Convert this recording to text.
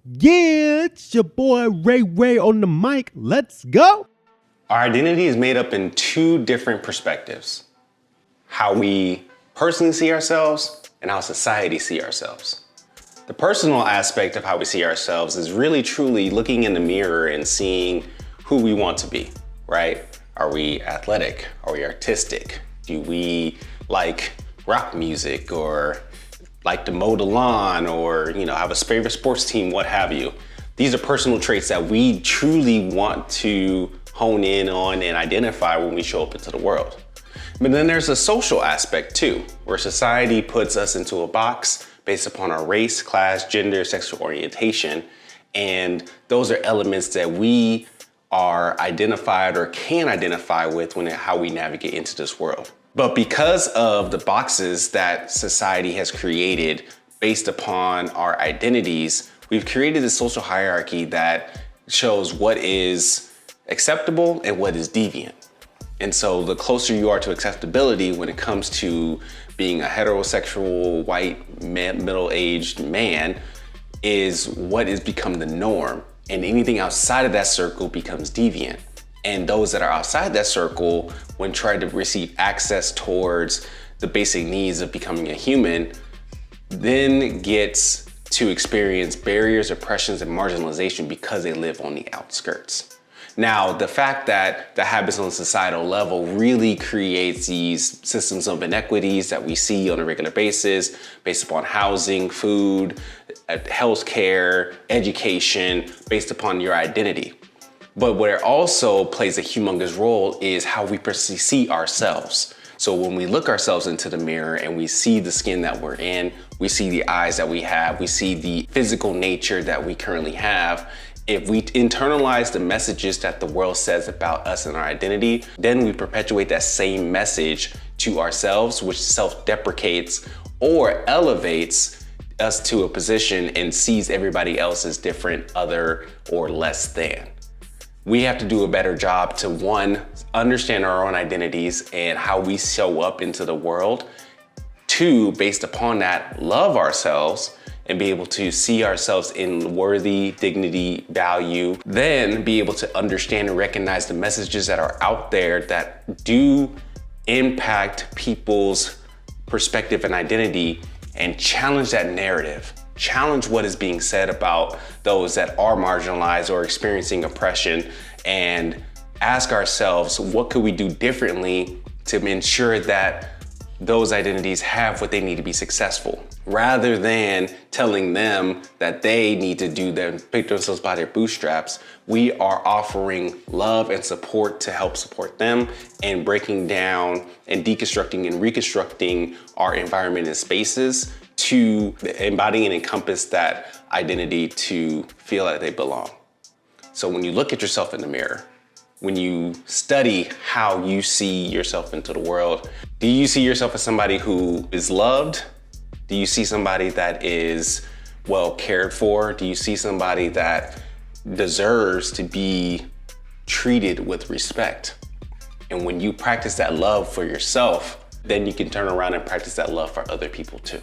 Yeah, it's your boy Ray on the mic. Let's go. Our identity is made up in two different perspectives. How we personally see ourselves and how society sees ourselves. The personal aspect of how we see ourselves is really truly looking in the mirror and seeing who we want to be, right? Are we athletic? Are we artistic? Do we like rock music or like to mow the lawn or, have a favorite sports team, what have you? These are personal traits that we truly want to hone in on and identify when we show up into the world. But then there's a social aspect too, where society puts us into a box based upon our race, class, gender, sexual orientation. And those are elements that we are identified or can identify with when how we navigate into this world. But because of the boxes that society has created based upon our identities, we've created a social hierarchy that shows what is acceptable and what is deviant. And so the closer you are to acceptability when it comes to being a heterosexual, white, middle-aged man is what has become the norm. And anything outside of that circle becomes deviant. And those that are outside that circle, when trying to receive access towards the basic needs of becoming a human, then gets to experience barriers, oppressions, and marginalization because they live on the outskirts. Now, the fact that the habits on a societal level really creates these systems of inequities that we see on a regular basis based upon housing, food, healthcare, education, based upon your identity. But where it also plays a humongous role is how we see ourselves. So when we look ourselves into the mirror and we see the skin that we're in, we see the eyes that we have, we see the physical nature that we currently have. If we internalize the messages that the world says about us and our identity, then we perpetuate that same message to ourselves, which self-deprecates or elevates us to a position and sees everybody else as different, other, or less than. We have to do a better job to, one, understand our own identities and how we show up into the world. Two, based upon that, love ourselves and be able to see ourselves in worthy, dignity, value. Then be able to understand and recognize the messages that are out there that do impact people's perspective and identity and challenge that narrative. Challenge what is being said about those that are marginalized or experiencing oppression, and ask ourselves, what could we do differently to ensure that those identities have what they need to be successful, rather than telling them that they need to pick themselves by their bootstraps. We are offering love and support to help support them and breaking down and deconstructing and reconstructing our environment and spaces to embody and encompass that identity to feel like they belong. So when you look at yourself in the mirror, when you study how you see yourself into the world, do you see yourself as somebody who is loved? Do you see somebody that is well cared for? Do you see somebody that deserves to be treated with respect? And when you practice that love for yourself, then you can turn around and practice that love for other people too.